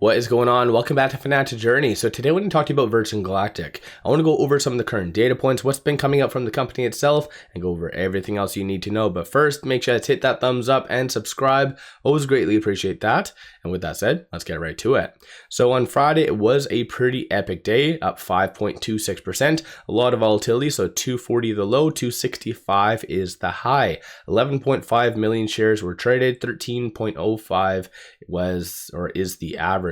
What is going on? Welcome back to Financial Journey. So today we're going to talk to you about Virgin Galactic. I want to go over some of the current data points, what's been coming up from the company itself, and go over everything else you need to know. But first, make sure to hit that thumbs up and subscribe. Always greatly appreciate that. And with that said, let's get right to it. So on Friday, it was a pretty epic day, up 5.26%. A lot of volatility, so 240 the low, 265 is the high. 11.5 million shares were traded, 13.05 was or is the average.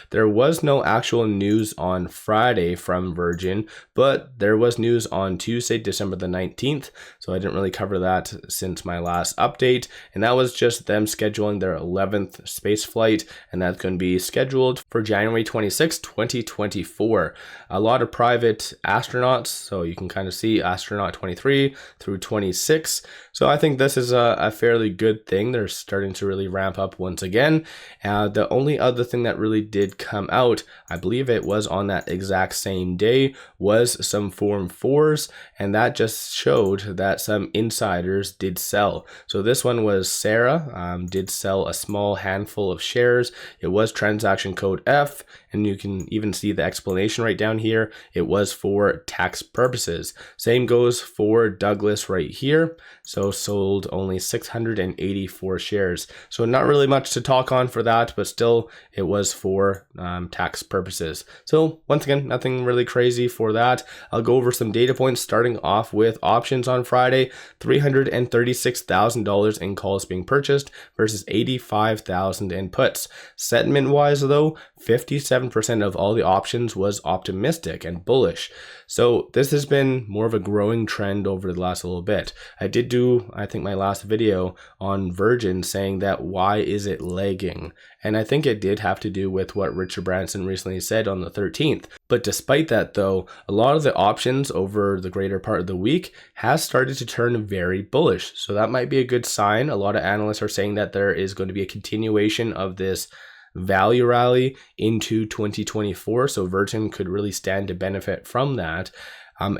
There was no actual news on Friday from Virgin, but there was news on Tuesday, December the 19th. So I didn't really cover that since my last update. And that was just them scheduling their 11th space flight. And that's going to be scheduled for January 26, 2024. A lot of private astronauts. So you can kind of see astronaut 23 through 26. So I think this is a fairly good thing. They're starting to really ramp up once again. The only other thing that really did come out, I believe it was on that exact same day, was some Form 4s, and that just showed that some insiders did sell. So this one was Sarah, did sell a small handful of shares. It was transaction code F, and you can even see the explanation right down here. It was for tax purposes. Same goes for Douglas right here. So sold only 684 shares. So not really much to talk on for that, but still it was for tax purposes. So once again, nothing really crazy for that. I'll go over some data points starting off with options on Friday. $336,000 in calls being purchased versus 85,000 in puts. Sentiment wise though, 57% of all the options was optimistic and bullish. So this has been more of a growing trend over the last little bit. I did do, I think, my last video on Virgin saying that why is it lagging? And I think it did have to do with what Richard Branson recently said on the 13th. But despite that though, a lot of the options over the greater part of the week has started to turn very bullish. So that might be a good sign. A lot of analysts are saying that there is going to be a continuation of this value rally into 2024. So Virgin could really stand to benefit from that.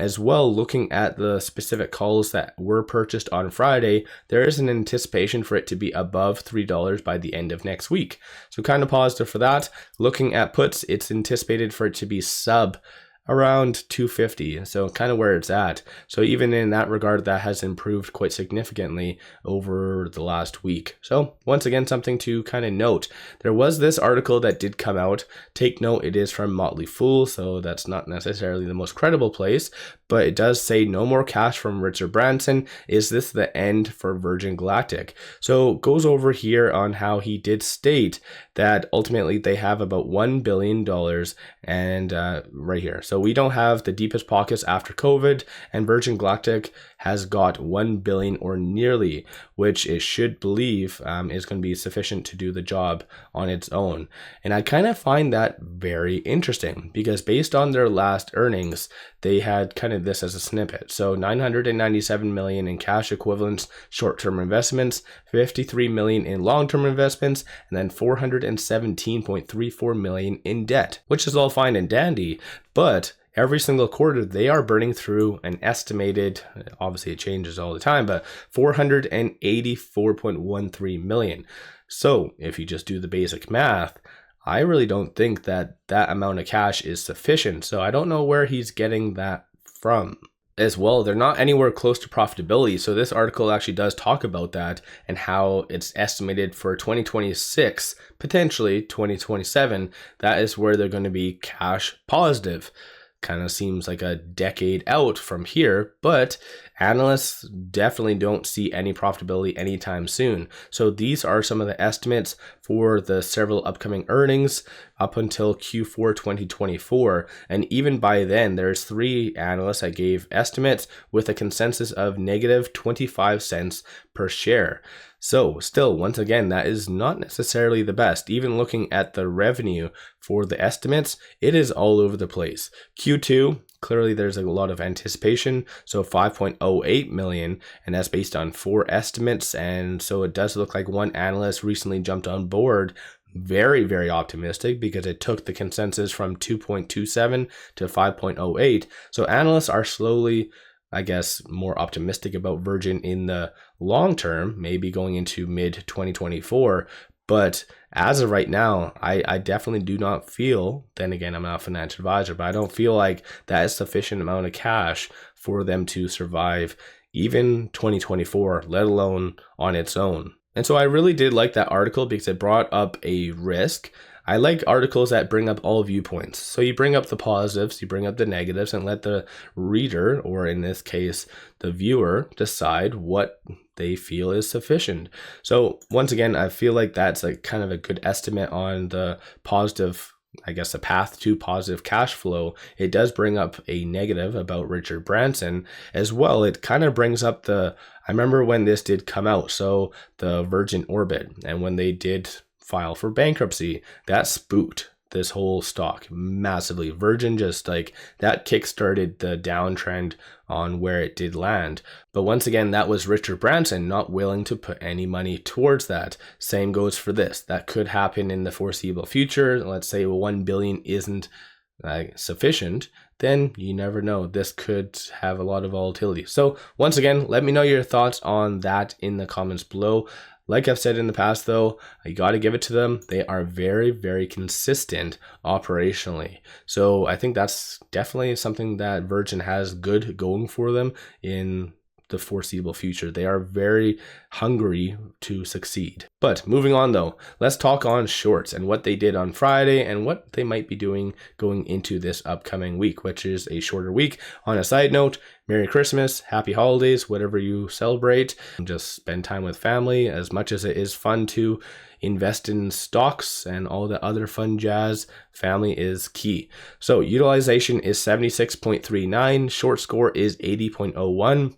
As well, looking at the specific calls that were purchased on Friday, there is an anticipation for it to be above $3 by the end of next week. So kind of positive for that. Looking at puts, it's anticipated for it to be sub around 250, so kind of where it's at. So even in that regard, that has improved quite significantly over the last week. So once again, something to kind of note. There was this article that did come out. Take note, it is from Motley Fool, so that's not necessarily the most credible place, but it does say no more cash from Richard Branson. Is this the end for Virgin Galactic? So goes over here on how he did state that ultimately they have about $1 billion and right here. So we don't have the deepest pockets after COVID, and Virgin Galactic has got 1 billion or nearly, which it should believe is going to be sufficient to do the job on its own. And I kind of find that very interesting because based on their last earnings, they had kind of this as a snippet. So 997 million in cash equivalents, short-term investments, 53 million in long-term investments, and then 417.34 million in debt, which is all fine and dandy, but every single quarter, they are burning through an estimated, obviously it changes all the time, but 484.13 million. So if you just do the basic math, I really don't think that that amount of cash is sufficient. So I don't know where he's getting that from. As well, they're not anywhere close to profitability. So this article actually does talk about that and how it's estimated for 2026, potentially 2027, that is where they're going to be cash positive. Kind of seems like a decade out from here, but analysts definitely don't see any profitability anytime soon. So these are some of the estimates for the several upcoming earnings up until Q4 2024. And even by then, there's 3 analysts that gave estimates with a consensus of negative 25 cents per share. So still, once again, that is not necessarily the best. Even looking at the revenue for the estimates, it is all over the place. Q2, clearly there's a lot of anticipation. So 5.08 million, and that's based on 4 estimates. And so it does look like one analyst recently jumped on board very, very optimistic because it took the consensus from 2.27 to 5.08. So analysts are slowly, I guess, more optimistic about Virgin in the long term, maybe going into mid 2024. But as of right now, I definitely do not feel, then again, I'm not a financial advisor, but I don't feel like that is sufficient amount of cash for them to survive even 2024, let alone on its own. And so I really did like that article because it brought up a risk. I like articles that bring up all viewpoints. So you bring up the positives, you bring up the negatives, and let the reader, or in this case, the viewer, decide what they feel is sufficient. So once again, I feel like that's a kind of a good estimate on the positive, I guess, the path to positive cash flow. It does bring up a negative about Richard Branson as well. It kind of brings up I remember when this did come out, so the Virgin Orbit, and when they did file for bankruptcy, that spooked this whole stock massively. Virgin just like that kickstarted the downtrend on where it did land. But once again, that was Richard Branson not willing to put any money towards that. Same goes for this. That could happen in the foreseeable future. Let's say 1 billion isn't sufficient, then you never know. This could have a lot of volatility. So once again, let me know your thoughts on that in the comments below. Like I've said in the past though, you got to give it to them. They are very, very consistent operationally. So I think that's definitely something that Virgin has good going for them in the foreseeable future. They are very hungry to succeed. But moving on though, let's talk on shorts and what they did on Friday and what they might be doing going into this upcoming week, which is a shorter week. On a side note, Merry Christmas, Happy Holidays, whatever you celebrate. Just spend time with family. As much as it is fun to invest in stocks and all the other fun jazz, family is key. So utilization is 76.39, short score is 80.01.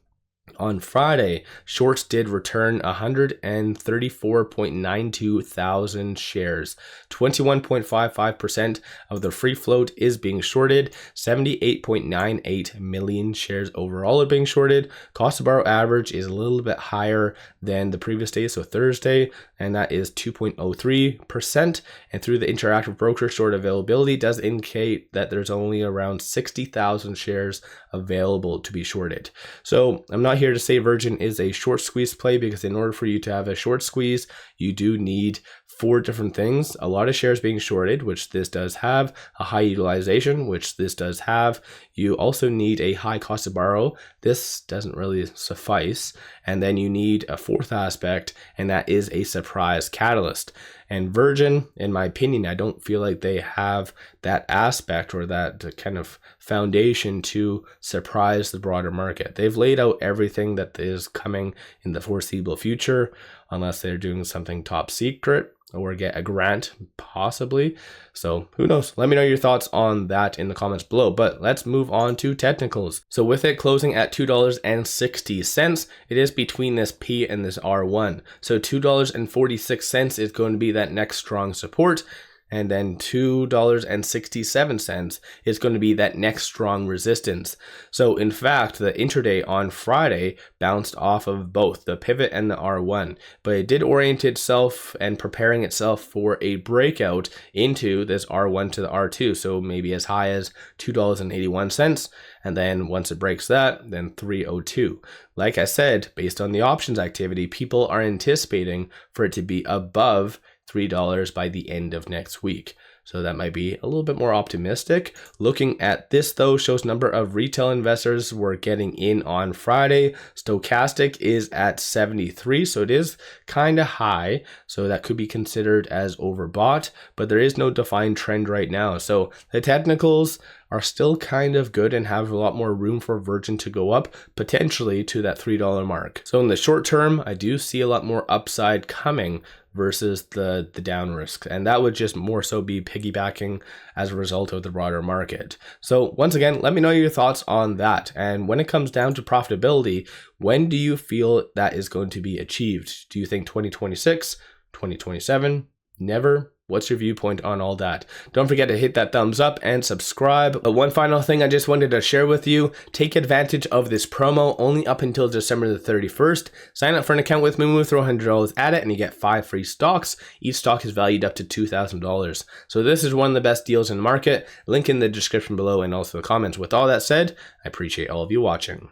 On Friday, shorts did return 134.92 thousand shares. 21.55% of the free float is being shorted. 78.98 million shares overall are being shorted. Cost to borrow average is a little bit higher than the previous day, so Thursday, and that is 2.03%. And through the interactive broker, short availability does indicate that there's only around 60,000 shares available to be shorted. So I'm not here to say Virgin is a short squeeze play, because in order for you to have a short squeeze, you do need 4 different things. A lot of shares being shorted, which this does have, a high utilization, which this does have. You also need a high cost to borrow. This doesn't really suffice. And then you need a 4th aspect, and that is a surprise catalyst. And Virgin, in my opinion, I don't feel like they have that aspect or that kind of foundation to surprise the broader market. They've laid out everything that is coming in the foreseeable future, unless they're doing something top secret or get a grant, possibly. So who knows? Let me know your thoughts on that in the comments below. But let's move on to technicals. So with it closing at $2.60, it is between this P and this R1. So $2.46 is going to be that next strong support. And then $2.67 is going to be that next strong resistance. So in fact, the intraday on Friday bounced off of both the pivot and the R1, but it did orient itself and preparing itself for a breakout into this R1 to the R2. So maybe as high as $2.81. And then once it breaks that, then 302. Like I said, based on the options activity, people are anticipating for it to be above $3 by the end of next week. So that might be a little bit more optimistic. Looking at this though, shows number of retail investors were getting in on Friday. Stochastic is at 73, so it is kind of high. So that could be considered as overbought, but there is no defined trend right now. So the technicals are still kind of good and have a lot more room for Virgin to go up, potentially to that $3 mark. So in the short term, I do see a lot more upside coming versus the down risk. And that would just more so be piggybacking as a result of the broader market. So once again, let me know your thoughts on that. And when it comes down to profitability, when do you feel that is going to be achieved? Do you think 2026, 2027, never? What's your viewpoint on all that? Don't forget to hit that thumbs up and subscribe. But one final thing I just wanted to share with you, take advantage of this promo only up until December the 31st. Sign up for an account with me, throw $100 at it, and you get 5 free stocks. Each stock is valued up to $2,000. So this is one of the best deals in the market. Link in the description below and also the comments. With all that said, I appreciate all of you watching.